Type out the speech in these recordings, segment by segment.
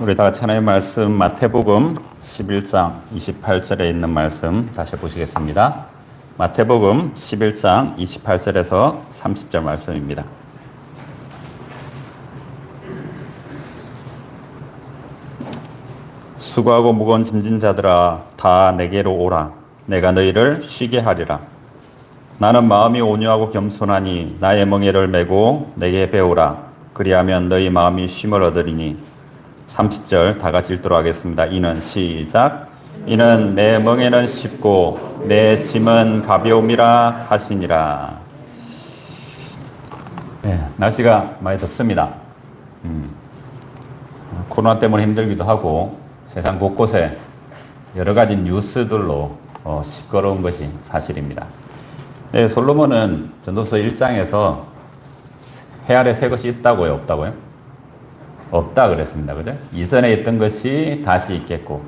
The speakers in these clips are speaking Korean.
우리 다 같이 하나님의 말씀 마태복음 11장 28절에 있는 말씀 다시 보시겠습니다. 마태복음 11장 28절에서 30절 말씀입니다. 수고하고 무거운 짐진 자들아 다 내게로 오라. 내가 너희를 쉬게 하리라. 나는 마음이 온유하고 겸손하니 나의 멍에를 메고 내게 배우라. 그리하면 너희 마음이 쉼을 얻으리니. 30절 다 같이 읽도록 하겠습니다. 이는 시작. 이는 내 멍에는 쉽고 내 짐은 가벼움이라 하시니라. 네, 날씨가 많이 덥습니다. 코로나 때문에 힘들기도 하고 세상 곳곳에 여러 가지 뉴스들로 시끄러운 것이 사실입니다. 네, 솔로몬은 전도서 1장에서 해 아래 새 것이 있다고요, 없다고요? 없다 그랬습니다. 그죠? 이전에 있던 것이 다시 있겠고,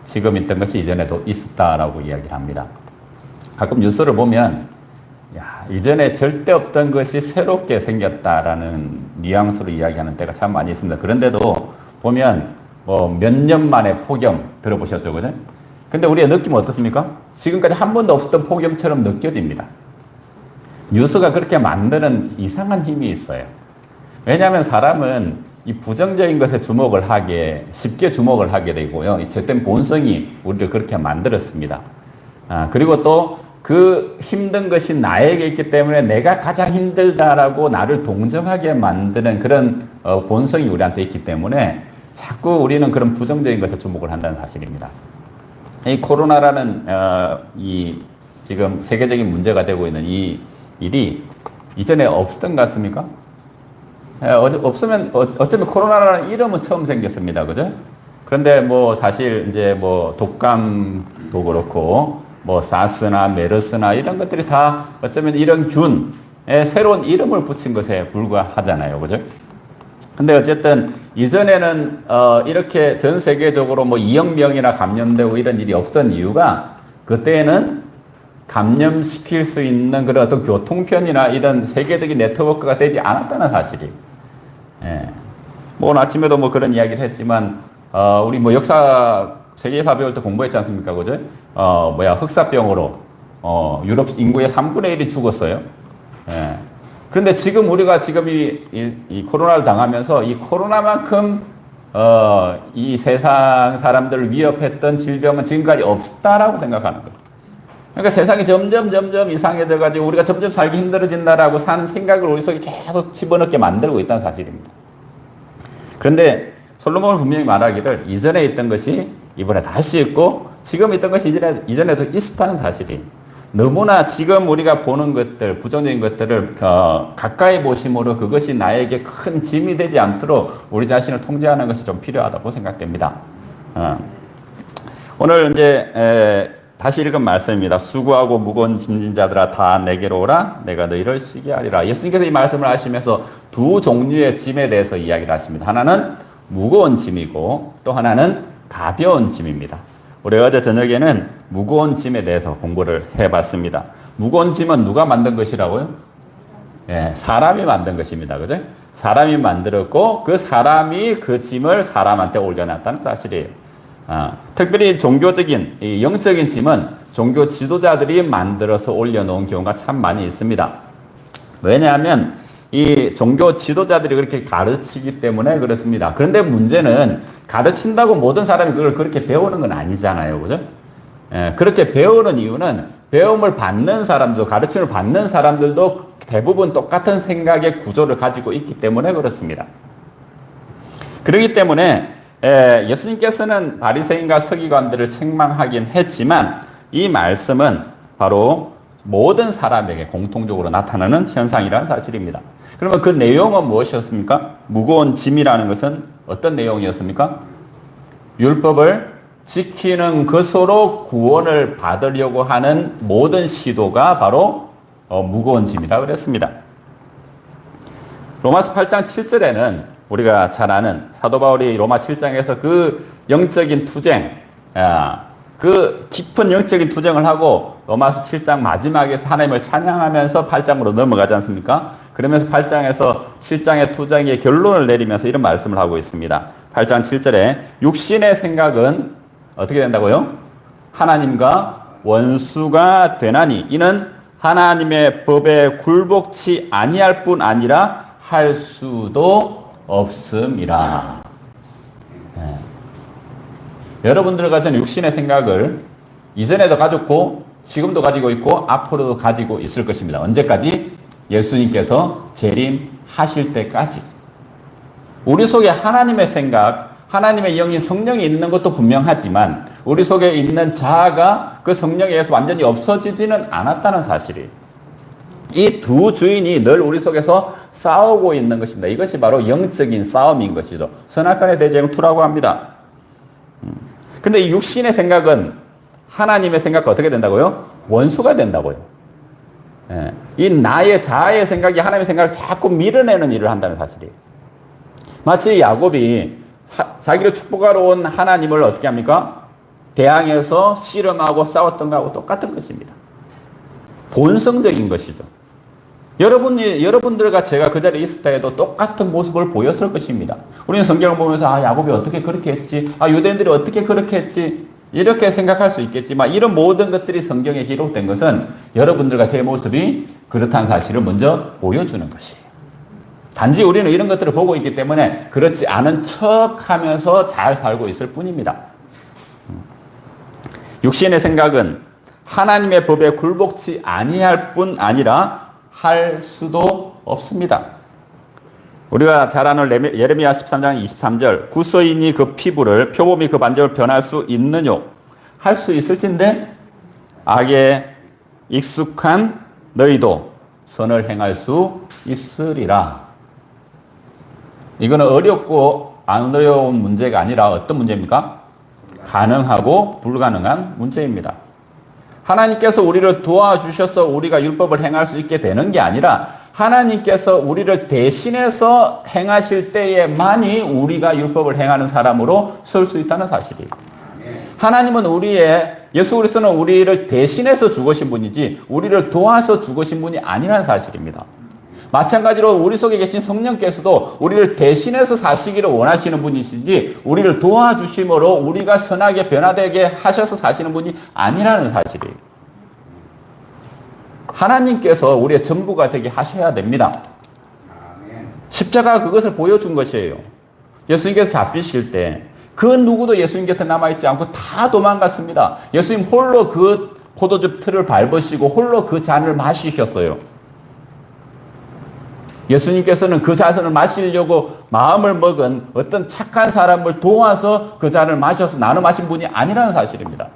지금 있던 것이 이전에도 있었다라고 이야기를 합니다. 가끔 뉴스를 보면, 야, 이전에 절대 없던 것이 새롭게 생겼다라는 뉘앙스로 이야기하는 때가 참 많이 있습니다. 그런데도 보면, 몇 년 만에 폭염 들어보셨죠? 그죠? 근데 우리의 느낌은 어떻습니까? 지금까지 한 번도 없었던 폭염처럼 느껴집니다. 뉴스가 그렇게 만드는 이상한 힘이 있어요. 왜냐하면 사람은 이 부정적인 것에 쉽게 주목을 하게 되고요. 이 절대 본성이 우리를 그렇게 만들었습니다. 그리고 또 그 힘든 것이 나에게 있기 때문에 내가 가장 힘들다라고 나를 동정하게 만드는 그런 본성이 우리한테 있기 때문에 자꾸 우리는 그런 부정적인 것에 주목을 한다는 사실입니다. 이 코로나라는 이 지금 세계적인 문제가 되고 있는 이 일이 이전에 없었던 것 같습니까? 없으면 어쩌면 코로나라는 이름은 처음 생겼습니다. 그죠? 그런데 사실 이제 독감도 그렇고 사스나 메르스나 이런 것들이 다 어쩌면 이런 균에 새로운 이름을 붙인 것에 불과하잖아요. 그죠? 근데 어쨌든 이전에는 이렇게 전 세계적으로 2억 명이나 감염되고 이런 일이 없던 이유가 그때는 감염시킬 수 있는 그런 어떤 교통편이나 이런 세계적인 네트워크가 되지 않았다는 사실이. 예. 오늘 아침에도 그런 이야기를 했지만, 우리 세계사 배울 때 공부했지 않습니까? 그죠? 흑사병으로, 유럽 인구의 3분의 1이 죽었어요. 예. 그런데 지금 우리가 이 코로나를 당하면서 이 코로나만큼, 이 세상 사람들을 위협했던 질병은 지금까지 없다라고 생각하는 거예요. 그러니까 세상이 점점 이상해져 가지고 우리가 점점 살기 힘들어진다라고 사는 생각을 우리 속에 계속 집어넣게 만들고 있다는 사실입니다. 그런데 솔로몬은 분명히 말하기를 이전에 있던 것이 이번에 다시 있고 지금 있던 것이 이전에도 있었다는 사실이 너무나 지금 우리가 보는 것들, 부정적인 것들을 가까이 보심으로 그것이 나에게 큰 짐이 되지 않도록 우리 자신을 통제하는 것이 좀 필요하다고 생각됩니다. 오늘 이제 다시 읽은 말씀입니다. 수고하고 무거운 짐진 자들아 다 내게로 오라. 내가 너희를 쉬게 하리라. 예수님께서 이 말씀을 하시면서 두 종류의 짐에 대해서 이야기를 하십니다. 하나는 무거운 짐이고 또 하나는 가벼운 짐입니다. 우리 어제 저녁에는 무거운 짐에 대해서 공부를 해봤습니다. 무거운 짐은 누가 만든 것이라고요? 예, 사람이 만든 것입니다. 그죠? 사람이 만들었고 그 사람이 그 짐을 사람한테 올려놨다는 사실이에요. 특별히 종교적인, 영적인 짐은 종교 지도자들이 만들어서 올려놓은 경우가 참 많이 있습니다. 왜냐하면 이 종교 지도자들이 그렇게 가르치기 때문에 그렇습니다. 그런데 문제는 가르친다고 모든 사람이 그걸 그렇게 배우는 건 아니잖아요. 그죠? 그렇게 배우는 이유는 배움을 받는 사람도, 가르침을 받는 사람들도 대부분 똑같은 생각의 구조를 가지고 있기 때문에 그렇습니다. 그렇기 때문에 예수님께서는 바리새인과 서기관들을 책망하긴 했지만 이 말씀은 바로 모든 사람에게 공통적으로 나타나는 현상이라는 사실입니다. 그러면 그 내용은 무엇이었습니까? 무거운 짐이라는 것은 어떤 내용이었습니까? 율법을 지키는 것으로 구원을 받으려고 하는 모든 시도가 바로 무거운 짐이라고 그랬습니다. 로마서 8장 7절에는 우리가 잘 아는 사도 바울이 로마 7장에서 그 영적인 투쟁, 그 깊은 영적인 투쟁을 하고 로마서 7장 마지막에서 하나님을 찬양하면서 8장으로 넘어가지 않습니까? 그러면서 8장에서 7장의 투쟁의 결론을 내리면서 이런 말씀을 하고 있습니다. 8장 7절에 육신의 생각은 어떻게 된다고요? 하나님과 원수가 되나니 이는 하나님의 법에 굴복치 아니할 뿐 아니라 할 수도 없음이라. 네. 여러분들 가진 육신의 생각을 이전에도 가졌고 지금도 가지고 있고 앞으로도 가지고 있을 것입니다. 언제까지? 예수님께서 재림하실 때까지. 우리 속에 하나님의 생각, 하나님의 영인 성령이 있는 것도 분명하지만 우리 속에 있는 자아가 그 성령에 의해서 완전히 없어지지는 않았다는 사실이, 이 두 주인이 늘 우리 속에서 싸우고 있는 것입니다. 이것이 바로 영적인 싸움인 것이죠. 선악간의 대쟁 2라고 합니다. 근데 이 육신의 생각은 하나님의 생각과 어떻게 된다고요? 원수가 된다고요. 예. 이 나의 자아의 생각이 하나님의 생각을 자꾸 밀어내는 일을 한다는 사실이에요. 마치 야곱이 자기를 축복하러 온 하나님을 어떻게 합니까? 대항해서 씨름하고 싸웠던 것하고 똑같은 것입니다. 본성적인 것이죠. 여러분들과 제가 그 자리에 있을 때에도 똑같은 모습을 보였을 것입니다. 우리는 성경을 보면서 야곱이 어떻게 그렇게 했지? 유대인들이 어떻게 그렇게 했지? 이렇게 생각할 수 있겠지만 이런 모든 것들이 성경에 기록된 것은 여러분들과 제 모습이 그렇다는 사실을 먼저 보여주는 것이에요. 단지 우리는 이런 것들을 보고 있기 때문에 그렇지 않은 척하면서 잘 살고 있을 뿐입니다. 육신의 생각은 하나님의 법에 굴복치 아니할 뿐 아니라 할 수도 없습니다. 우리가 잘 아는 예레미야 13장 23절, 구서인이 그 피부를, 표범이 그 반점을 변할 수 있느뇨? 할 수 있을진데 악에 익숙한 너희도 선을 행할 수 있으리라. 이거는 어렵고 안 어려운 문제가 아니라 어떤 문제입니까? 가능하고 불가능한 문제입니다. 하나님께서 우리를 도와주셔서 우리가 율법을 행할 수 있게 되는 게 아니라 하나님께서 우리를 대신해서 행하실 때에만이 우리가 율법을 행하는 사람으로 설 수 있다는 사실이에요. 하나님은 예수 그리스도는 우리를 대신해서 죽으신 분이지 우리를 도와서 죽으신 분이 아니라는 사실입니다. 마찬가지로 우리 속에 계신 성령께서도 우리를 대신해서 사시기를 원하시는 분이시지 우리를 도와주심으로 우리가 선하게 변화되게 하셔서 사시는 분이 아니라는 사실이에요. 하나님께서 우리의 전부가 되게 하셔야 됩니다. 십자가가 그것을 보여준 것이에요. 예수님께서 잡히실 때 그 누구도 예수님 곁에 남아있지 않고 다 도망갔습니다. 예수님 홀로 그 포도즙 틀을 밟으시고 홀로 그 잔을 마시셨어요. 예수님께서는 그 잔을 마시려고 마음을 먹은 어떤 착한 사람을 도와서 그 잔을 마셔서 나눠 마신 분이 아니라는 사실입니다.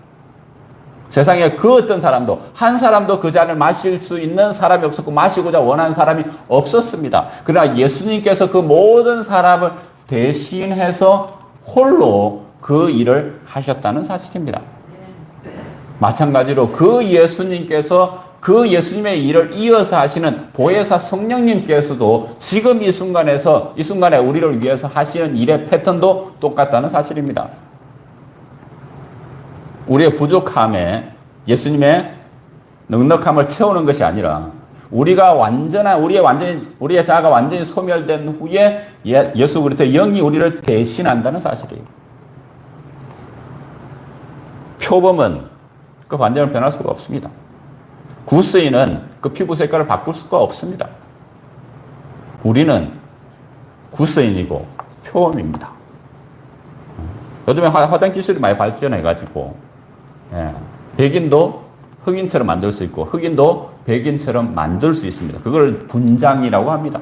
세상에 그 어떤 사람도, 한 사람도 그 잔을 마실 수 있는 사람이 없었고 마시고자 원하는 사람이 없었습니다. 그러나 예수님께서 그 모든 사람을 대신해서 홀로 그 일을 하셨다는 사실입니다. 마찬가지로 그 예수님께서 그 예수님의 일을 이어서 하시는 보혜사 성령님께서도 지금 이 순간에 우리를 위해서 하시는 일의 패턴도 똑같다는 사실입니다. 우리의 부족함에 예수님의 넉넉함을 채우는 것이 아니라 우리의 자아가 완전히 소멸된 후에 예수 그리스도의 영이 우리를 대신한다는 사실이에요. 표범은 그 반점을 변할 수가 없습니다. 구스인은 그 피부 색깔을 바꿀 수가 없습니다. 우리는 구스인이고 표범입니다. 요즘에 화장 기술이 많이 발전해가지고 백인도 흑인처럼 만들 수 있고 흑인도 백인처럼 만들 수 있습니다. 그걸 분장이라고 합니다.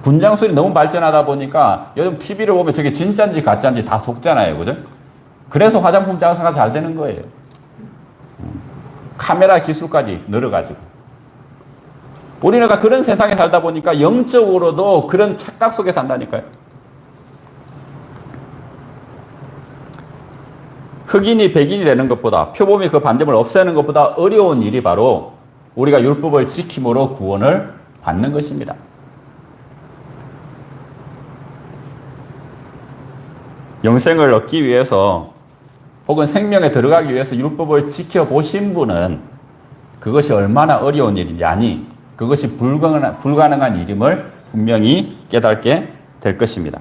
분장술이 너무 발전하다 보니까 요즘 TV를 보면 저게 진짜인지 가짜인지 다 속잖아요. 그죠? 그래서 화장품 장사가 잘 되는 거예요. 카메라 기술까지 늘어가지고. 우리가 그런 세상에 살다 보니까 영적으로도 그런 착각 속에 산다니까요. 흑인이 백인이 되는 것보다, 표범이 그 반점을 없애는 것보다 어려운 일이 바로 우리가 율법을 지킴으로 구원을 받는 것입니다. 영생을 얻기 위해서 혹은 생명에 들어가기 위해서 율법을 지켜보신 분은 그것이 얼마나 어려운 일인지 그것이 불가능한 일임을 분명히 깨닫게 될 것입니다.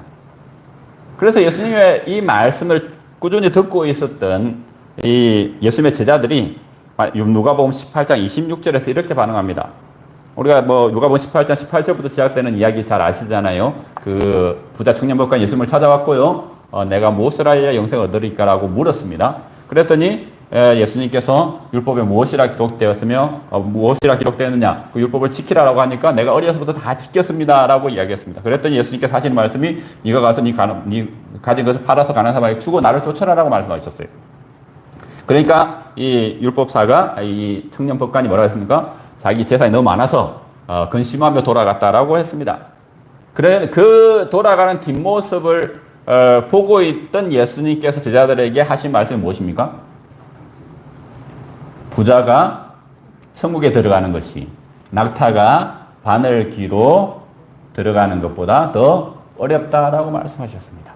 그래서 예수님의 이 말씀을 꾸준히 듣고 있었던 이 예수님의 제자들이 누가복음 18장 26절에서 이렇게 반응합니다. 우리가 뭐 누가복음 18장 18절부터 시작되는 이야기 잘 아시잖아요. 그 부자 청년법관 예수님을 찾아왔고요. 내가 무엇을 하여야 영생을 얻으리까라고 물었습니다. 그랬더니 예수님께서 율법에 무엇이라 기록되었으며 무엇이라 기록되었느냐, 그 율법을 지키라라고 하니까 내가 어려서부터 다 지켰습니다라고 이야기했습니다. 그랬더니 예수님께서 하시는 말씀이 네가 가서 네 가진 것을 팔아서 가난한 사람에게 주고 나를 쫓아라라고 말씀하셨어요. 그러니까 이 율법사가 이 청년 법관이 뭐라고 했습니까? 자기 재산이 너무 많아서 근심하며 돌아갔다라고 했습니다. 그래 그 돌아가는 뒷모습을 보고 있던 예수님께서 제자들에게 하신 말씀이 무엇입니까? 부자가 천국에 들어가는 것이 낙타가 바늘 귀로 들어가는 것보다 더 어렵다라고 말씀하셨습니다.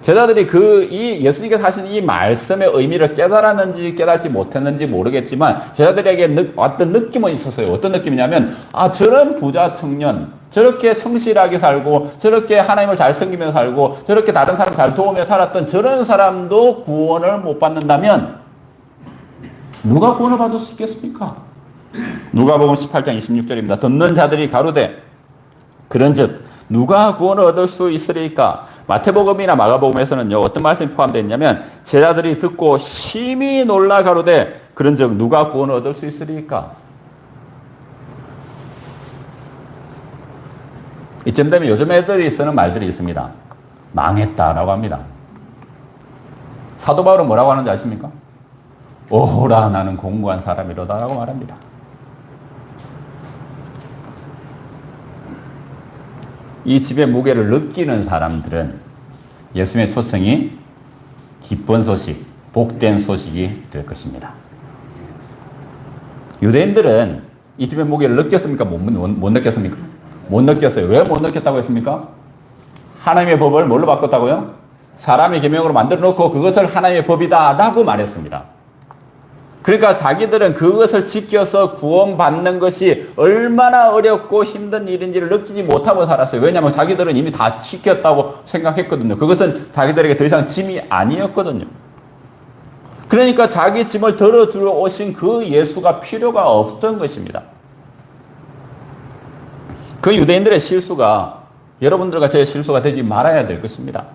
제자들이 이 예수님께서 하신 이 말씀의 의미를 깨달았는지 깨달지 못했는지 모르겠지만 제자들에게 어떤 느낌은 있었어요. 어떤 느낌이냐면 저런 부자 청년 저렇게 성실하게 살고 저렇게 하나님을 잘 섬기면서 살고 저렇게 다른 사람 잘 도우며 살았던 저런 사람도 구원을 못 받는다면 누가 구원을 받을 수 있겠습니까? 누가복음 18장 26절입니다. 듣는 자들이 가로되 그런즉 누가 구원을 얻을 수 있으리까? 마태복음이나 마가복음에서는요 어떤 말씀이 포함되어 있냐면 제자들이 듣고 심히 놀라 가로되 그런즉 누가 구원을 얻을 수 있으리까? 이쯤 되면 요즘 애들이 쓰는 말들이 있습니다. 망했다라고 합니다. 사도 바울은 뭐라고 하는지 아십니까? 오호라 나는 공고한 사람이로다라고 말합니다. 이 집의 무게를 느끼는 사람들은 예수님의 초청이 기쁜 소식, 복된 소식이 될 것입니다. 유대인들은 이 집의 무게를 느꼈습니까? 못 느꼈습니까? 못 느꼈어요. 왜 못 느꼈다고 했습니까? 하나님의 법을 뭘로 바꿨다고요? 사람의 계명으로 만들어 놓고 그것을 하나님의 법이다라고 말했습니다. 그러니까 자기들은 그것을 지켜서 구원받는 것이 얼마나 어렵고 힘든 일인지를 느끼지 못하고 살았어요. 왜냐하면 자기들은 이미 다 지켰다고 생각했거든요. 그것은 자기들에게 더 이상 짐이 아니었거든요. 그러니까 자기 짐을 덜어주러 오신 그 예수가 필요가 없던 것입니다. 그 유대인들의 실수가 여러분들과 저의 실수가 되지 말아야 될 것입니다.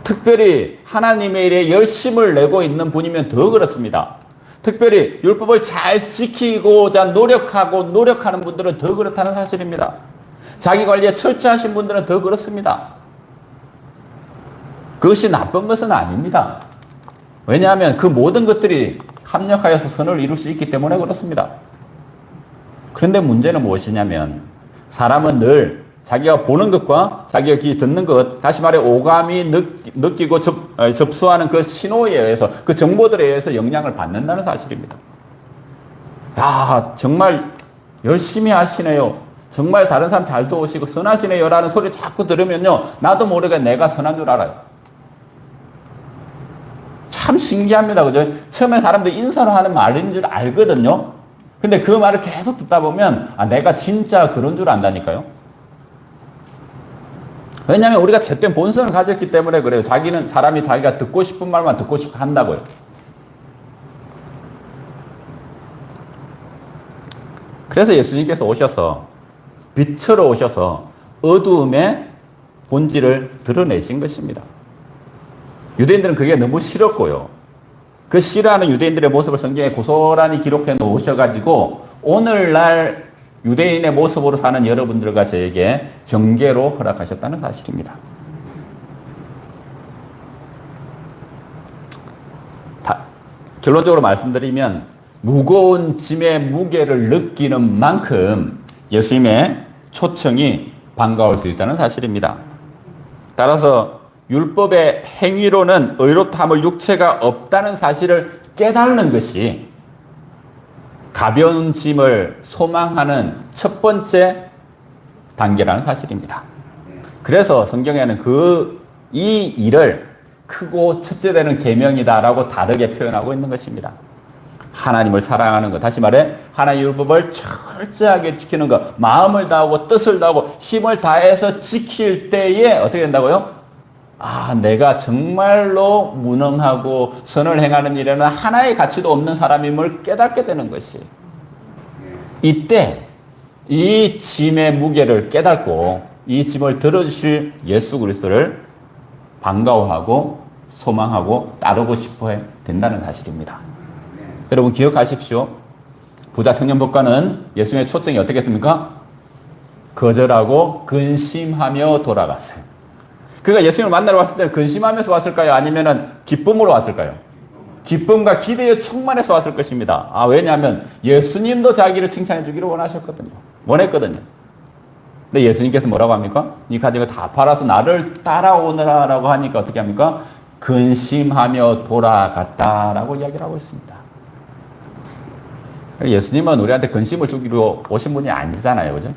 특별히 하나님의 일에 열심을 내고 있는 분이면 더 그렇습니다. 특별히 율법을 잘 지키고자 노력하는 분들은 더 그렇다는 사실입니다. 자기 관리에 철저하신 분들은 더 그렇습니다. 그것이 나쁜 것은 아닙니다. 왜냐하면 그 모든 것들이 합력하여서 선을 이룰 수 있기 때문에 그렇습니다. 그런데 문제는 무엇이냐면 사람은 늘 자기가 보는 것과 자기가 듣는 것, 다시 말해 오감이 느끼고 접수하는 그 신호에 의해서 그 정보들에 의해서 영향을 받는다는 사실입니다. 야, 정말 열심히 하시네요. 정말 다른 사람 잘 도우시고 선하시네요 라는 소리 자꾸 들으면요 나도 모르게 내가 선한 줄 알아요. 참 신기합니다. 그죠? 처음에 사람들이 인사를 하는 말인 줄 알거든요. 근데 그 말을 계속 듣다 보면 내가 진짜 그런 줄 안다니까요. 왜냐하면 우리가 잿된 본성을 가졌기 때문에 그래요. 사람이 자기가 듣고 싶은 말만 듣고 싶어 한다고요. 그래서 예수님께서 오셔서 빛으로 오셔서 어두움의 본질을 드러내신 것입니다. 유대인들은 그게 너무 싫었고요. 그 싫어하는 유대인들의 모습을 성경에 고스란히 기록해 놓으셔가지고 오늘날 유대인의 모습으로 사는 여러분들과 저에게 경계로 허락하셨다는 사실입니다. 결론적으로 말씀드리면 무거운 짐의 무게를 느끼는 만큼 예수님의 초청이 반가울 수 있다는 사실입니다. 따라서 율법의 행위로는 의롭다 함을 육체가 없다는 사실을 깨닫는 것이 가벼운 짐을 소망하는 첫 번째 단계라는 사실입니다. 그래서 성경에는 이 일을 크고 첫째 되는 계명이다라고 다르게 표현하고 있는 것입니다. 하나님을 사랑하는 것. 다시 말해 하나님의 율법을 철저하게 지키는 것. 마음을 다하고 뜻을 다하고 힘을 다해서 지킬 때에 어떻게 된다고요? 아, 내가 정말로 무능하고 선을 행하는 일에는 하나의 가치도 없는 사람임을 깨닫게 되는 것이. 이때 이 짐의 무게를 깨닫고 이 짐을 들어주실 예수 그리스도를 반가워하고 소망하고 따르고 싶어 된다는 사실입니다. 여러분 기억하십시오. 부자 청년법관은 예수님의 초청이 어떻게 했습니까? 거절하고 근심하며 돌아갔어요. 그가 예수님을 만나러 왔을 때는 근심하면서 왔을까요? 아니면 기쁨으로 왔을까요? 기쁨과 기대에 충만해서 왔을 것입니다. 아, 왜냐하면 예수님도 자기를 칭찬해 주기를 원했거든요. 근데 예수님께서 뭐라고 합니까? 네 가진 거 다 팔아서 나를 따라오너라라고 하니까 어떻게 합니까? 근심하며 돌아갔다라고 이야기를 하고 있습니다. 예수님은 우리한테 근심을 주기로 오신 분이 아니잖아요. 그죠?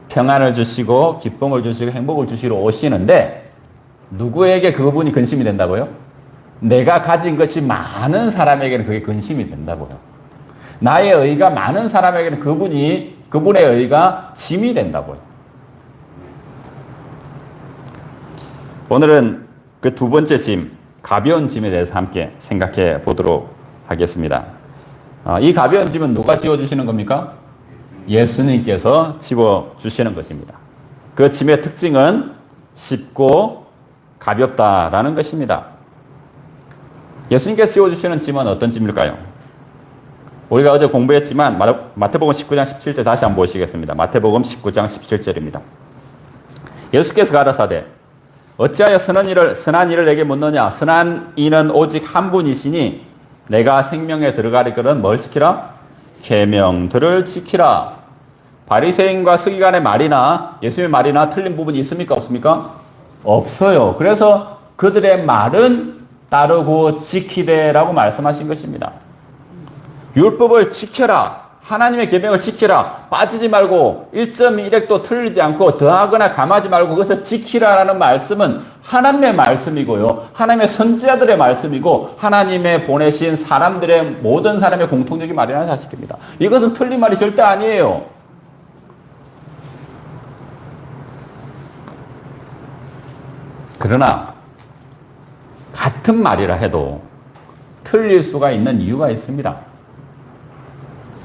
평안을 주시고 기쁨을 주시고 행복을 주시러 오시는데 누구에게 그분이 근심이 된다고요? 내가 가진 것이 많은 사람에게는 그게 근심이 된다고요. 나의 의가 많은 사람에게는 그분의 의가 짐이 된다고요. 오늘은 그 두 번째 짐, 가벼운 짐에 대해서 함께 생각해 보도록 하겠습니다. 이 가벼운 짐은 누가 지워주시는 겁니까? 예수님께서 지워주시는 것입니다. 그 짐의 특징은 쉽고 가볍다라는 것입니다. 예수님께서 지워주시는 짐은 어떤 짐일까요? 우리가 어제 공부했지만 마태복음 19장 17절 다시 한번 보시겠습니다. 마태복음 19장 17절입니다. 예수께서 가라사대 어찌하여 선한 일을 내게 묻느냐? 선한 이는 오직 한 분이시니 내가 생명에 들어가리 그는 뭘 지키라? 계명들을 지키라. 바리새인과 서기관의 말이나 예수님의 말이나 틀린 부분이 있습니까? 없습니까? 없어요. 그래서 그들의 말은 따르고 지키되라고 말씀하신 것입니다. 율법을 지켜라. 하나님의 계명을 지키라. 빠지지 말고 1.1획도 틀리지 않고 더하거나 감하지 말고 그것을 지키라라는 말씀은 하나님의 말씀이고요. 하나님의 선지자들의 말씀이고 하나님의 보내신 사람들의 모든 사람의 공통적인 말이라는 사실입니다. 이것은 틀린 말이 절대 아니에요. 그러나 같은 말이라 해도 틀릴 수가 있는 이유가 있습니다.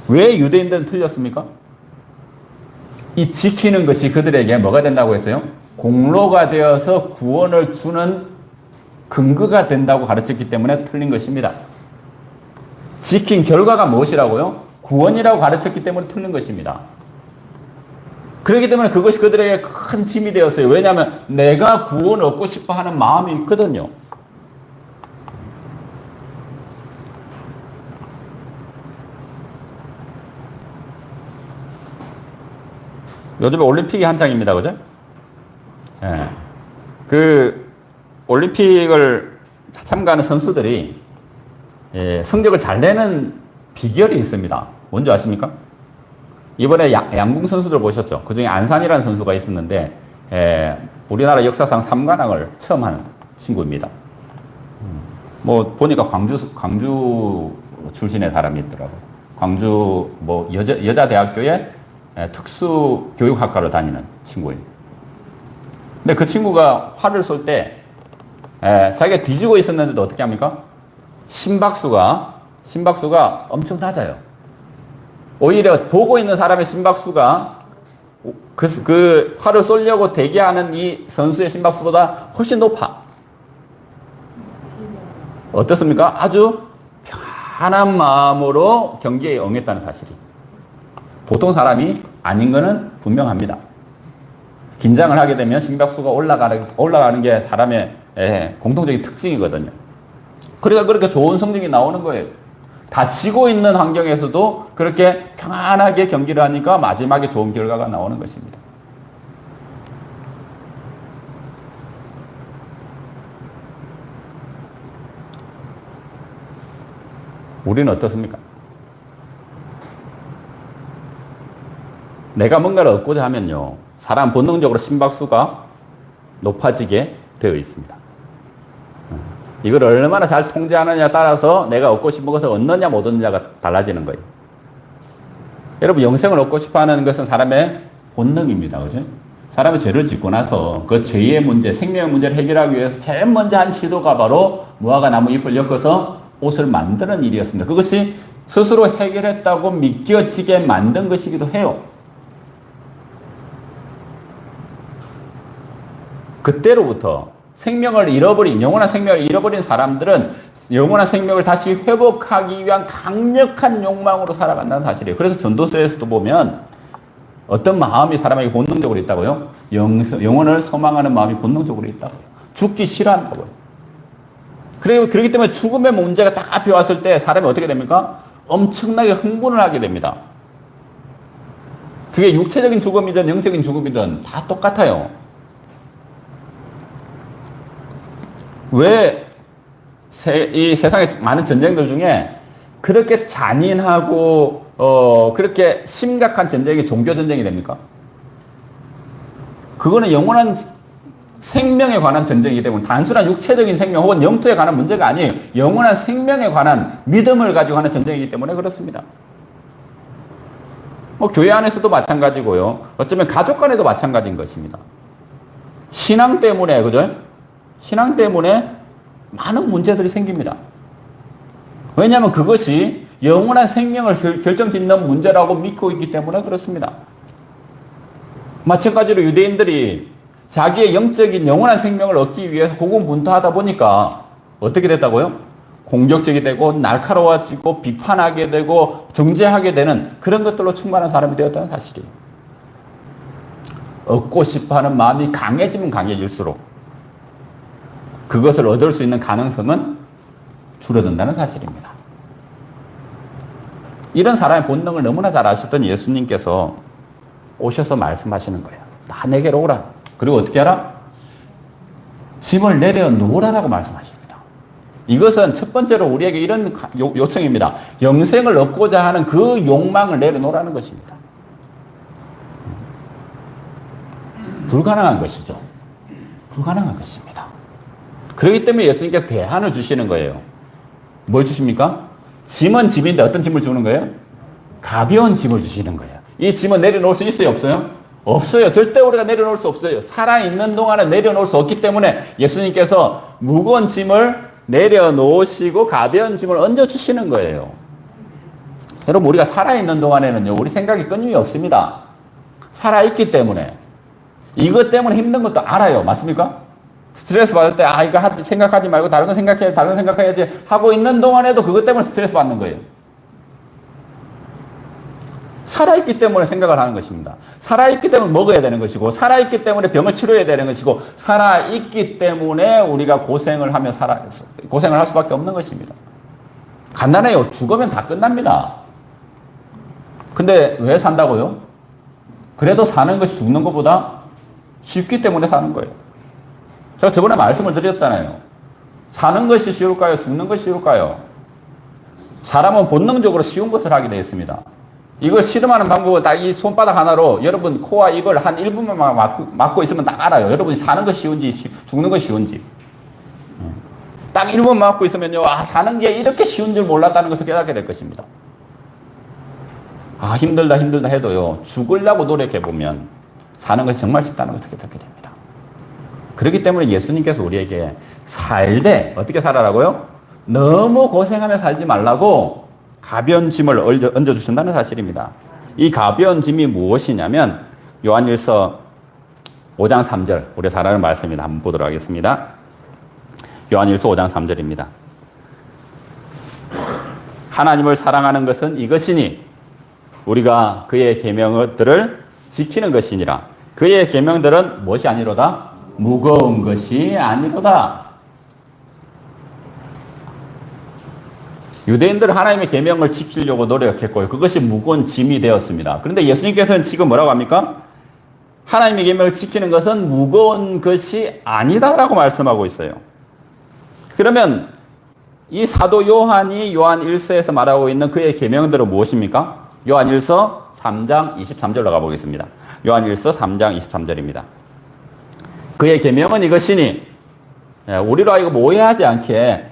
왜 유대인들은 틀렸습니까? 이 지키는 것이 그들에게 뭐가 된다고 했어요? 공로가 되어서 구원을 주는 근거가 된다고 가르쳤기 때문에 틀린 것입니다. 지킨 결과가 무엇이라고요? 구원이라고 가르쳤기 때문에 틀린 것입니다. 그렇기 때문에 그것이 그들에게 큰 짐이 되었어요. 왜냐하면 내가 구원을 얻고 싶어 하는 마음이 있거든요. 요즘에 올림픽이 한창입니다. 그죠? 예. 그 올림픽을 참가하는 선수들이 성적을 잘 내는 비결이 있습니다. 뭔지 아십니까? 이번에 양궁 선수들 보셨죠? 그 중에 안산이라는 선수가 있었는데, 우리나라 역사상 3관왕을 처음 한 친구입니다. 뭐, 보니까 광주 출신의 사람이 있더라고요. 광주, 여자 대학교에 특수 교육학과를 다니는 친구예요. 근데 그 친구가 활을 쏠 때, 자기가 뒤지고 있었는데도 어떻게 합니까? 심박수가 엄청 낮아요. 오히려 보고 있는 사람의 심박수가 그 활을 쏘려고 대기하는 이 선수의 심박수보다 훨씬 높아. 어떻습니까? 아주 편한 마음으로 경기에 응했다는 사실이. 보통 사람이 아닌 것은 분명합니다. 긴장을 하게 되면 심박수가 올라가는 게 사람의 공통적인 특징이거든요. 그러니까 그렇게 좋은 성적이 나오는 거예요. 다치고 있는 환경에서도 그렇게 평안하게 경기를 하니까 마지막에 좋은 결과가 나오는 것입니다. 우리는 어떻습니까? 내가 뭔가를 얻고자 하면요, 사람 본능적으로 심박수가 높아지게 되어 있습니다. 이걸 얼마나 잘 통제하느냐에 따라서 내가 얻고 싶은 것을 얻느냐 못 얻느냐가 달라지는 거예요. 여러분, 영생을 얻고 싶어 하는 것은 사람의 본능입니다. 그죠? 사람이 죄를 짓고 나서 그 죄의 문제, 생명의 문제를 해결하기 위해서 제일 먼저 한 시도가 바로 무화과 나무 잎을 엮어서 옷을 만드는 일이었습니다. 그것이 스스로 해결했다고 믿겨지게 만든 것이기도 해요. 그때로부터 생명을 잃어버린, 영원한 생명을 잃어버린 사람들은 영원한 생명을 다시 회복하기 위한 강력한 욕망으로 살아간다는 사실이에요. 그래서 전도서에서도 보면 어떤 마음이 사람에게 본능적으로 있다고요? 영혼을 소망하는 마음이 본능적으로 있다고요. 죽기 싫어한다고요. 그렇기 때문에 죽음의 문제가 딱 앞에 왔을 때 사람이 어떻게 됩니까? 엄청나게 흥분을 하게 됩니다. 그게 육체적인 죽음이든 영적인 죽음이든 다 똑같아요. 왜 이 세상의 많은 전쟁들 중에 그렇게 잔인하고 그렇게 심각한 전쟁이 종교 전쟁이 됩니까? 그거는 영원한 생명에 관한 전쟁이기 때문에 단순한 육체적인 생명 혹은 영토에 관한 문제가 아니에요. 영원한 생명에 관한 믿음을 가지고 하는 전쟁이기 때문에 그렇습니다. 교회 안에서도 마찬가지고요. 어쩌면 가족 간에도 마찬가지인 것입니다. 신앙 때문에, 그죠? 신앙 때문에 많은 문제들이 생깁니다. 왜냐하면 그것이 영원한 생명을 결정짓는 문제라고 믿고 있기 때문에 그렇습니다. 마찬가지로 유대인들이 자기의 영적인 영원한 생명을 얻기 위해서 고군분투하다 보니까 어떻게 됐다고요? 공격적이 되고 날카로워지고 비판하게 되고 정죄하게 되는 그런 것들로 충만한 사람이 되었다는 사실이에요. 얻고 싶어하는 마음이 강해지면 강해질수록 그것을 얻을 수 있는 가능성은 줄어든다는 사실입니다. 이런 사람의 본능을 너무나 잘 아시던 예수님께서 오셔서 말씀하시는 거예요. 다 내게로 오라. 그리고 어떻게 하라? 짐을 내려놓으라라고 말씀하십니다. 이것은 첫 번째로 우리에게 이런 요청입니다. 영생을 얻고자 하는 그 욕망을 내려놓으라는 것입니다. 불가능한 것이죠. 불가능한 것입니다. 그렇기 때문에 예수님께서 대안을 주시는 거예요. 뭘 주십니까? 짐은 짐인데 어떤 짐을 주는 거예요? 가벼운 짐을 주시는 거예요. 이 짐은 내려놓을 수 있어요? 없어요? 없어요. 절대 우리가 내려놓을 수 없어요. 살아있는 동안에 내려놓을 수 없기 때문에 예수님께서 무거운 짐을 내려놓으시고 가벼운 짐을 얹어주시는 거예요. 여러분, 우리가 살아있는 동안에는요, 우리 생각이 끊임이 없습니다. 살아있기 때문에. 이것 때문에 힘든 것도 알아요. 맞습니까? 스트레스 받을 때, 이거 생각하지 말고 다른 거 생각해야지, 다른 거 생각해야지 하고 있는 동안에도 그것 때문에 스트레스 받는 거예요. 살아있기 때문에 생각을 하는 것입니다. 살아있기 때문에 먹어야 되는 것이고, 살아있기 때문에 병을 치료해야 되는 것이고, 살아있기 때문에 우리가 고생을 할 수밖에 없는 것입니다. 간단해요. 죽으면 다 끝납니다. 근데 왜 산다고요? 그래도 사는 것이 죽는 것보다 쉽기 때문에 사는 거예요. 제가 저번에 말씀을 드렸잖아요. 사는 것이 쉬울까요? 죽는 것이 쉬울까요? 사람은 본능적으로 쉬운 것을 하게 되어 있습니다. 이걸 실험하는 방법은 딱 이 손바닥 하나로 여러분 코와 이걸 한 1분만 막고 있으면 딱 알아요. 여러분이 사는 것이 쉬운지 죽는 것이 쉬운지. 딱 1분만 막고 있으면요. 사는 게 이렇게 쉬운 줄 몰랐다는 것을 깨닫게 될 것입니다. 힘들다 해도요. 죽으려고 노력해보면 사는 것이 정말 쉽다는 것을 깨닫게 됩니다. 그렇기 때문에 예수님께서 우리에게 살되 어떻게 살아라고요? 너무 고생하며 살지 말라고 가벼운 짐을 얹어주신다는 사실입니다. 이 가벼운 짐이 무엇이냐면 요한일서 5장 3절 우리 잘 아는 말씀입니다. 한번 보도록 하겠습니다. 요한일서 5장 3절입니다. 하나님을 사랑하는 것은 이것이니 우리가 그의 계명들을 지키는 것이니라. 그의 계명들은 무엇이 아니로다? 무거운 것이 아니로다. 유대인들은 하나님의 계명을 지키려고 노력했고요. 그것이 무거운 짐이 되었습니다. 그런데 예수님께서는 지금 뭐라고 합니까? 하나님의 계명을 지키는 것은 무거운 것이 아니다라고 말씀하고 있어요. 그러면 이 사도 요한이 요한 1서에서 말하고 있는 그의 계명들은 무엇입니까? 요한 1서 3장 23절로 가보겠습니다. 요한 1서 3장 23절입니다. 그의 계명은 이것이니 우리로 하여금 오해하지 않게,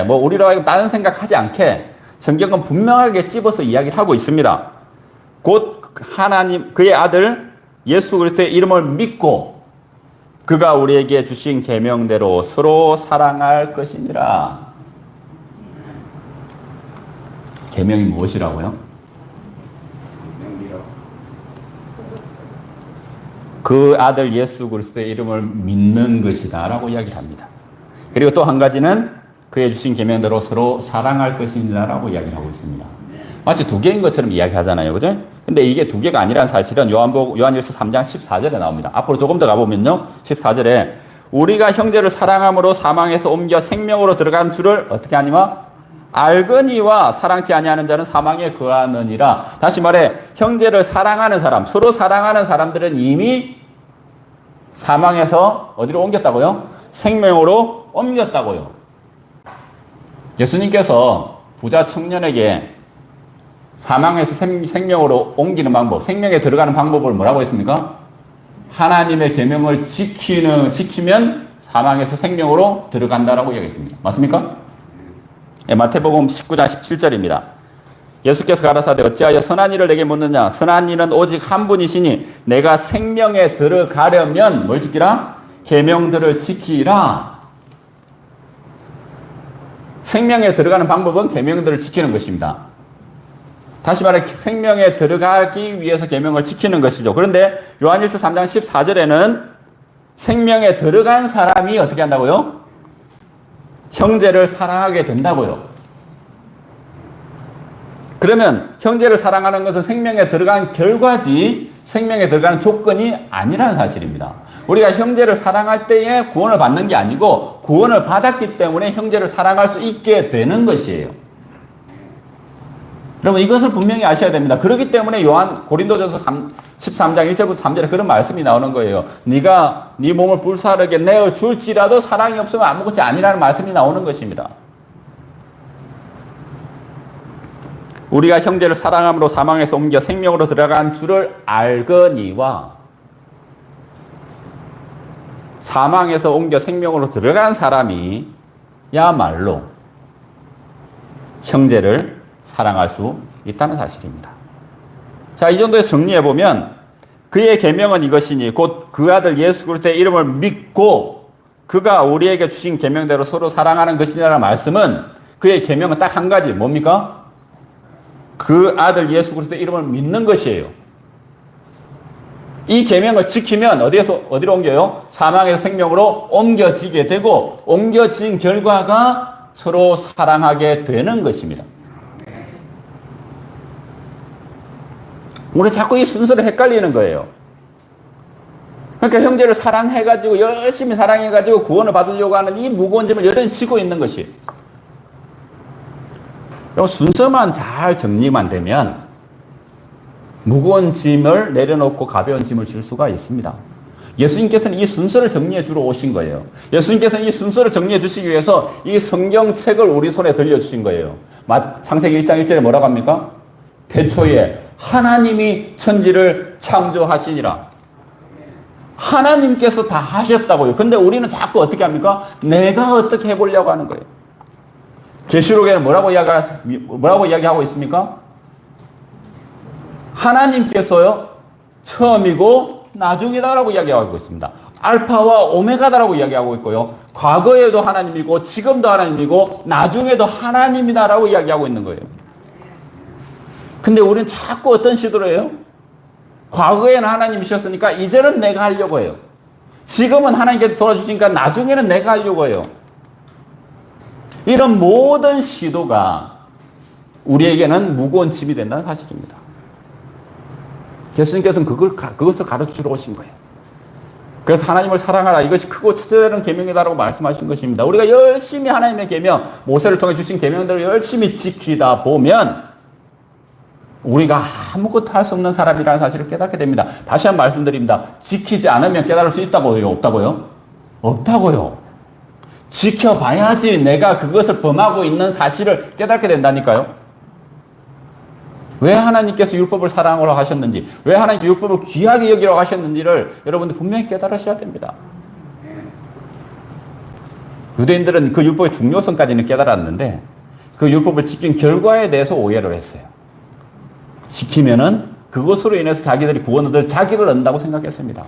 뭐 우리로 하여금 다른 생각하지 않게 성경은 분명하게 찝어서 이야기를 하고 있습니다. 곧 하나님, 그의 아들 예수 그리스도의 이름을 믿고 그가 우리에게 주신 계명대로 서로 사랑할 것이니라. 계명이 무엇이라고요? 그 아들 예수 그리스도의 이름을 믿는 것이다 라고 이야기합니다. 그리고 또 한 가지는 그의 주신 계명대로 서로 사랑할 것이니라 라고 이야기를 하고 있습니다. 마치 두 개인 것처럼 이야기하잖아요. 그죠? 근데 이게 두 개가 아니라는 사실은 요한일서 3장 14절에 나옵니다. 앞으로 조금 더 가보면요. 14절에 우리가 형제를 사랑함으로 사망에서 옮겨 생명으로 들어간 줄을 어떻게 하니와? 알거니와 사랑치 아니하는 자는 사망에 거하느니라. 다시 말해 형제를 사랑하는 사람, 서로 사랑하는 사람들은 이미 사망에서 어디로 옮겼다고요? 생명으로 옮겼다고요. 예수님께서 부자 청년에게 사망에서 생명으로 옮기는 방법, 생명에 들어가는 방법을 뭐라고 했습니까? 하나님의 계명을 지키면 사망에서 생명으로 들어간다라고 이야기했습니다. 맞습니까? 네, 마태복음 19장 17절입니다. 예수께서 가라사대 어찌하여 선한 일을 내게 묻느냐? 선한 일은 오직 한 분이시니 내가 생명에 들어가려면 뭘 지키라? 계명들을 지키라. 생명에 들어가는 방법은 계명들을 지키는 것입니다. 다시 말해 생명에 들어가기 위해서 계명을 지키는 것이죠. 그런데 요한일서 3장 14절에는 생명에 들어간 사람이 어떻게 한다고요? 형제를 사랑하게 된다고요. 그러면 형제를 사랑하는 것은 생명에 들어간 결과지 생명에 들어가는 조건이 아니라는 사실입니다. 우리가 형제를 사랑할 때에 구원을 받는 게 아니고 구원을 받았기 때문에 형제를 사랑할 수 있게 되는 것이에요. 여러분 이것을 분명히 아셔야 됩니다. 그렇기 때문에 고린도전서 13장 1절부터 3절에 그런 말씀이 나오는 거예요. 네가 네 몸을 불사르게 내어줄지라도 사랑이 없으면 아무것이 아니라는 말씀이 나오는 것입니다. 우리가 형제를 사랑함으로 사망에서 옮겨 생명으로 들어간 줄을 알거니와 사망에서 옮겨 생명으로 들어간 사람이 야말로 형제를 사랑할 수 있다는 사실입니다. 자, 이 정도에 정리해보면 그의 계명은 이것이니 곧 그 아들 예수 그리스도의 이름을 믿고 그가 우리에게 주신 계명대로 서로 사랑하는 것이라는 말씀은 그의 계명은 딱 한 가지 뭡니까? 그 아들 예수 그리스도의 이름을 믿는 것이에요. 이 계명을 지키면 어디로 옮겨요? 사망에서 생명으로 옮겨지게 되고 옮겨진 결과가 서로 사랑하게 되는 것입니다. 우리 자꾸 이 순서를 헷갈리는 거예요. 그러니까 형제를 사랑해가지고 열심히 사랑해가지고 구원을 받으려고 하는 이 무거운 짐을 여전히 지고 있는 것이. 순서만 잘 정리만 되면 무거운 짐을 내려놓고 가벼운 짐을 질 수가 있습니다. 예수님께서는 이 순서를 정리해 주러 오신 거예요. 예수님께서는 이 순서를 정리해 주시기 위해서 이 성경책을 우리 손에 들려주신 거예요. 창세기 1장 1절에 뭐라고 합니까? 태초에 하나님이 천지를 창조하시니라. 하나님께서 다 하셨다고요. 근데 우리는 자꾸 어떻게 합니까? 내가 어떻게 해보려고 하는 거예요. 계시록에는 뭐라고 이야기하고 있습니까? 하나님께서요, 처음이고 나중이다라고 이야기하고 있습니다. 알파와 오메가다라고 이야기하고 있고요. 과거에도 하나님이고, 지금도 하나님이고, 나중에도 하나님이다라고 이야기하고 있는 거예요. 근데 우리는 자꾸 어떤 시도를 해요? 과거에는 하나님이셨으니까 이제는 내가 하려고 해요. 지금은 하나님께서 도와주시니까 나중에는 내가 하려고 해요. 이런 모든 시도가 우리에게는 무거운 짐이 된다는 사실입니다. 예수님께서는 그것을 가르치러 오신 거예요. 그래서 하나님을 사랑하라. 이것이 크고 첫째는 계명이다라고 말씀하신 것입니다. 우리가 열심히 하나님의 계명, 모세를 통해 주신 계명들을 열심히 지키다 보면 우리가 아무것도 할 수 없는 사람이라는 사실을 깨닫게 됩니다. 다시 한번 말씀드립니다. 지키지 않으면 깨달을 수 있다고요? 없다고요? 없다고요. 지켜봐야지 내가 그것을 범하고 있는 사실을 깨닫게 된다니까요. 왜 하나님께서 율법을 사랑으로 하셨는지, 왜 하나님께서 율법을 귀하게 여기라고 하셨는지를 여러분들 분명히 깨달으셔야 됩니다. 유대인들은 그 율법의 중요성까지는 깨달았는데 그 율법을 지킨 결과에 대해서 오해를 했어요. 지키면은 그것으로 인해서 자기들이 구원을 얻을 자격을 얻는다고 생각했습니다.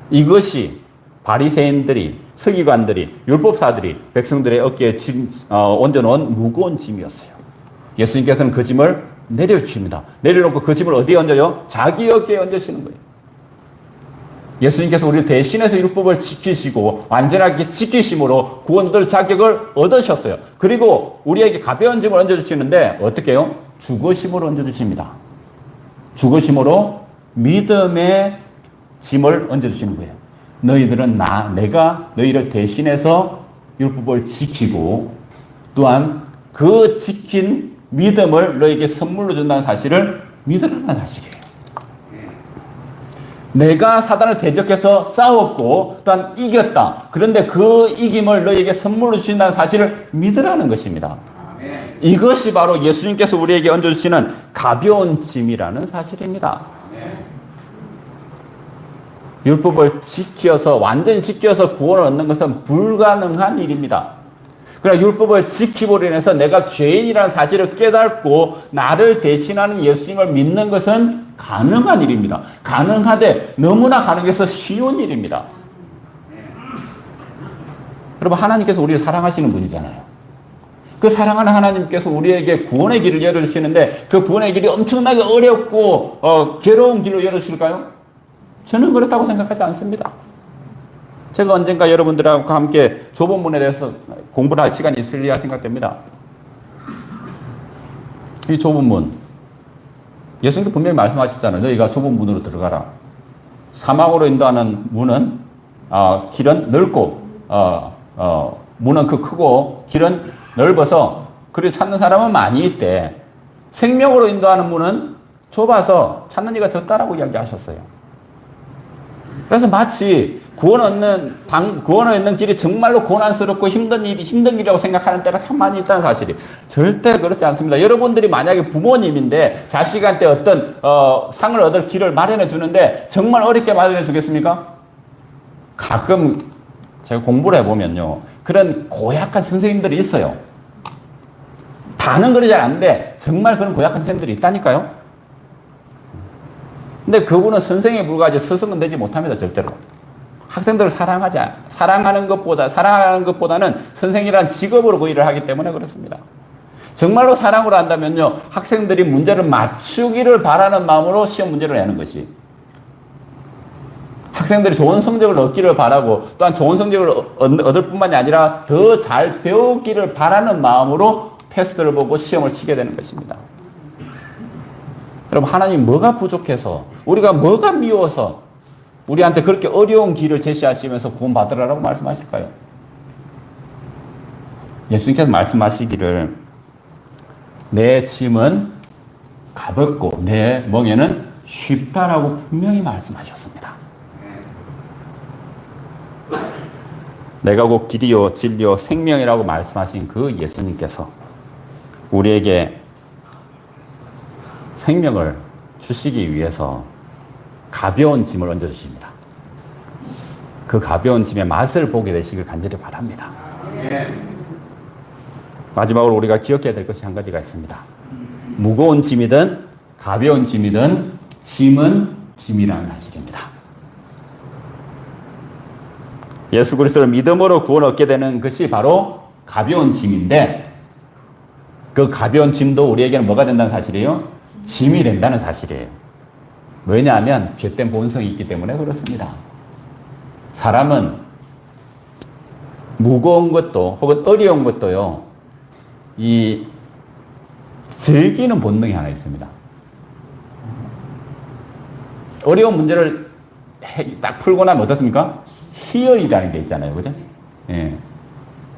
이것이 바리새인들이, 서기관들이, 율법사들이 백성들의 어깨에 얹어놓은 무거운 짐이었어요. 예수님께서는 그 짐을 내려주십니다. 내려놓고 그 짐을 어디에 얹어요? 자기 어깨에 얹으시는 거예요. 예수님께서 우리를 대신해서 율법을 지키시고 완전하게 지키심으로 구원 얻을 자격을 얻으셨어요. 그리고 우리에게 가벼운 짐을 얹어주시는데 어떻게 해요? 죽으심으로 얹어주십니다. 죽으심으로 믿음의 짐을 얹어주시는 거예요. 너희들은 내가 너희를 대신해서 율법을 지키고 또한 그 지킨 믿음을 너에게 선물로 준다는 사실을 믿으라는 사실이에요. 내가 사단을 대적해서 싸웠고 또한 이겼다. 그런데 그 이김을 너에게 선물로 주신다는 사실을 믿으라는 것입니다. 이것이 바로 예수님께서 우리에게 얹어주시는 가벼운 짐이라는 사실입니다. 율법을 지켜서 완전히 지켜서 구원을 얻는 것은 불가능한 일입니다. 그러나 율법을 지킴으로 인해서 내가 죄인이라는 사실을 깨닫고 나를 대신하는 예수님을 믿는 것은 가능한 일입니다. 가능하되 너무나 가능해서 쉬운 일입니다. 여러분, 하나님께서 우리를 사랑하시는 분이잖아요. 그 사랑하는 하나님께서 우리에게 구원의 길을 열어주시는데 그 구원의 길이 엄청나게 어렵고 괴로운 길로 열어주실까요? 저는 그렇다고 생각하지 않습니다. 제가 언젠가 여러분들하고 함께 좁은 문에 대해서 공부를 할 시간이 있으리라 생각됩니다. 이 좁은 문, 예수님께서 분명히 말씀하셨잖아요. 너희가 좁은 문으로 들어가라. 사망으로 인도하는 문은 길은 넓고 문은 크고 길은 넓어서 그리 찾는 사람은 많이 있대. 생명으로 인도하는 문은 좁아서 찾는 이가 적다라고 이야기하셨어요. 그래서 마치 구원을 얻는 길이 정말로 고난스럽고 힘든 길이라고 생각하는 때가 참 많이 있다는 사실이 절대 그렇지 않습니다. 여러분들이 만약에 부모님인데 자식한테 어떤 상을 얻을 길을 마련해 주는데 정말 어렵게 마련해 주겠습니까? 가끔 제가 공부를 해보면요, 그런 고약한 선생님들이 있어요. 다는 그러지 않는데 정말 그런 고약한 선생님들이 있다니까요. 근데 그분은 선생에 불과하지 스승은 되지 못합니다. 절대로. 학생들을 사랑하는 것보다는 선생이라는 직업으로 그 일을 하기 때문에 그렇습니다. 정말로 사랑으로 한다면요, 학생들이 문제를 맞추기를 바라는 마음으로 시험 문제를 내는 것이, 학생들이 좋은 성적을 얻기를 바라고 또한 좋은 성적을 얻을 뿐만이 아니라 더 잘 배우기를 바라는 마음으로 테스트를 보고 시험을 치게 되는 것입니다. 여러분, 하나님 뭐가 부족해서, 우리가 뭐가 미워서 우리한테 그렇게 어려운 길을 제시하시면서 구원받으라고 말씀하실까요? 예수님께서 말씀하시기를 내 짐은 가볍고 내 멍에는 쉽다라고 분명히 말씀하셨습니다. 내가 곧 길이요 진리요 생명이라고 말씀하신 그 예수님께서 우리에게 생명을 주시기 위해서 가벼운 짐을 얹어주십니다. 그 가벼운 짐의 맛을 보게 되시길 간절히 바랍니다. 마지막으로 우리가 기억해야 될 것이 한 가지가 있습니다. 무거운 짐이든 가벼운 짐이든 짐은 짐이라는 사실입니다. 예수 그리스도를 믿음으로 구원을 얻게 되는 것이 바로 가벼운 짐인데 그 가벼운 짐도 우리에게는 뭐가 된다는 사실이에요? 짐이 된다는 사실이에요. 왜냐하면 죄된 본성이 있기 때문에 그렇습니다. 사람은 무거운 것도 혹은 어려운 것도요, 즐기는 본능이 하나 있습니다. 어려운 문제를 딱 풀고 나면 어떻습니까? 희열이라는 게 있잖아요. 그죠? 예.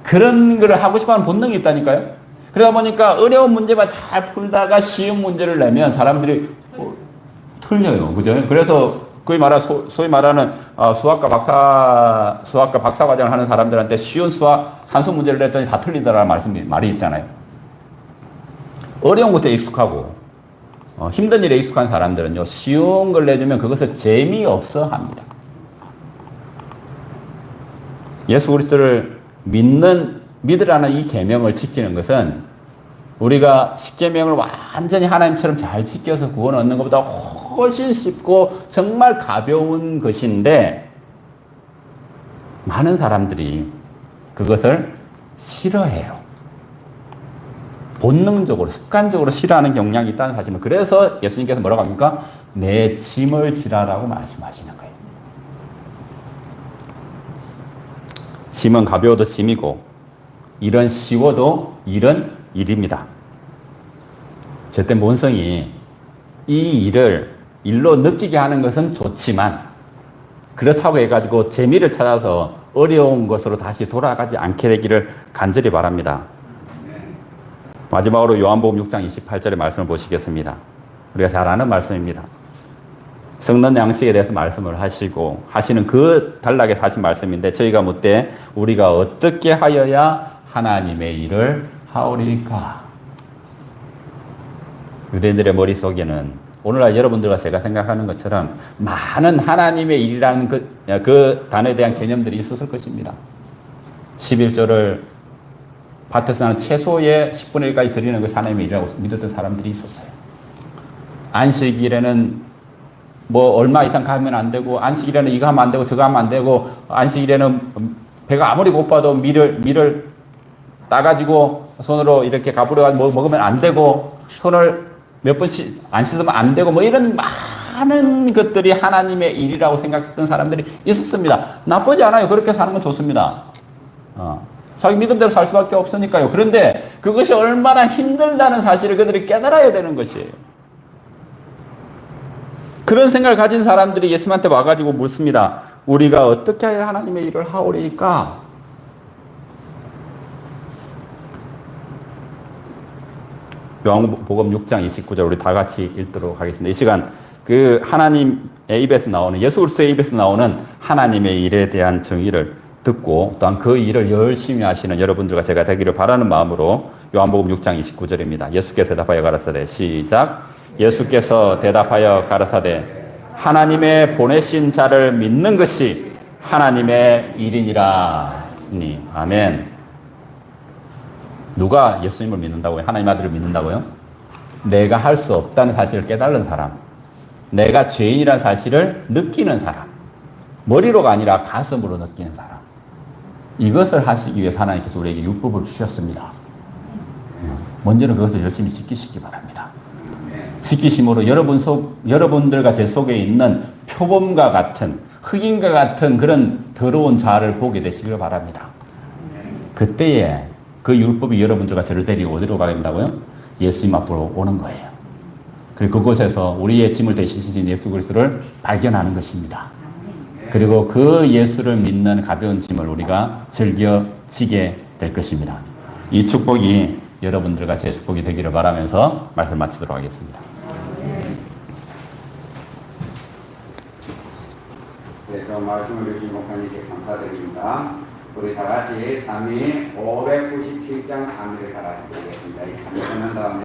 그런 걸 하고 싶어 하는 본능이 있다니까요. 그러다 보니까 어려운 문제만 잘 풀다가 쉬운 문제를 내면 사람들이 틀려요. 그죠? 그래서 소위 말하는 수학과 박사 과정을 하는 사람들한테 쉬운 산수 문제를 냈더니 다 틀리더라는 말이 있잖아요. 어려운 것에 익숙하고 힘든 일에 익숙한 사람들은요, 쉬운 걸 내주면 그것을 재미없어 합니다. 예수 그리스도를 믿으라는 이 계명을 지키는 것은 우리가 십계명을 완전히 하나님처럼 잘 지켜서 구원 얻는 것보다 훨씬 쉽고 정말 가벼운 것인데 많은 사람들이 그것을 싫어해요. 본능적으로 습관적으로 싫어하는 경향이 있다는 사실은 그래서 예수님께서 뭐라고 합니까? 내 짐을 지라라고 말씀하시는 거예요. 짐은 가벼워도 짐이고 일은 쉬워도 일은 일입니다. 절대 본성이 이 일을 일로 느끼게 하는 것은 좋지만 그렇다고 해가지고 재미를 찾아서 어려운 것으로 다시 돌아가지 않게 되기를 간절히 바랍니다. 마지막으로 요한복음 6장 28절의 말씀을 보시겠습니다. 우리가 잘 아는 말씀입니다. 성는 양식에 대해서 말씀을 하시고 하시는 그 단락에 하신 말씀인데 저희가 묻되 우리가 어떻게 하여야 하나님의 일을 하오리까? 유대인들의 머릿속에는 오늘날 여러분들과 제가 생각하는 것처럼 많은 하나님의 일이라는 그 단어에 대한 개념들이 있었을 것입니다. 11조를 밭에서 나는 채소의 10분의 1까지 드리는 것이 하나님의 일이라고 믿었던 사람들이 있었어요. 안식일에는 뭐 얼마 이상 가면 안 되고 안식일에는 이거 하면 안 되고 저거 하면 안 되고 안식일에는 배가 아무리 고파도 밀을 따가지고 손으로 이렇게 가부려 뭐 먹으면 안 되고 손을 몇 번씩 안 씻으면 안 되고 뭐 이런 많은 것들이 하나님의 일이라고 생각했던 사람들이 있었습니다. 나쁘지 않아요. 그렇게 사는 건 좋습니다. 자기 믿음대로 살 수밖에 없으니까요. 그런데 그것이 얼마나 힘들다는 사실을 그들이 깨달아야 되는 것이에요. 그런 생각을 가진 사람들이 예수님한테 와가지고 묻습니다. 우리가 어떻게 해야 하나님의 일을 하오리까? 요한복음 6장 29절 우리 다 같이 읽도록 하겠습니다. 이 시간 그 하나님의 입에서 나오는 예수 그리스도의 입에서 나오는 하나님의 일에 대한 정의를 듣고 또한 그 일을 열심히 하시는 여러분들과 제가 되기를 바라는 마음으로 요한복음 6장 29절입니다. 예수께서 대답하여 가라사대 시작. 예수께서 대답하여 가라사대 하나님의 보내신 자를 믿는 것이 하나님의 일이니라 하시니 아멘. 누가 예수님을 믿는다고요? 하나님 아들을 믿는다고요? 내가 할 수 없다는 사실을 깨달은 사람, 내가 죄인이라는 사실을 느끼는 사람, 머리로가 아니라 가슴으로 느끼는 사람. 이것을 하시기 위해서 하나님께서 우리에게 율법을 주셨습니다. 먼저는 그것을 열심히 지키시기 바랍니다. 지키심으로 여러분들과 제 속에 있는 표범과 같은 흑인과 같은 그런 더러운 자를 보게 되시길 바랍니다. 그때에 그 율법이 여러분들과 저를 데리고 어디로 가야 된다고요? 예수님 앞으로 오는 거예요. 그리고 그곳에서 우리의 짐을 대신하신 예수 그리스도를 발견하는 것입니다. 그리고 그 예수를 믿는 가벼운 짐을 우리가 즐겨 지게 될 것입니다. 이 축복이 여러분들과 제 축복이 되기를 바라면서 말씀 마치도록 하겠습니다. 네, 저 말씀을 주신 목사님께 감사드립니다. 우리 다 같이 3위 597장 3위를 다 같이 보겠습니다. 이 3위 끝난 다음에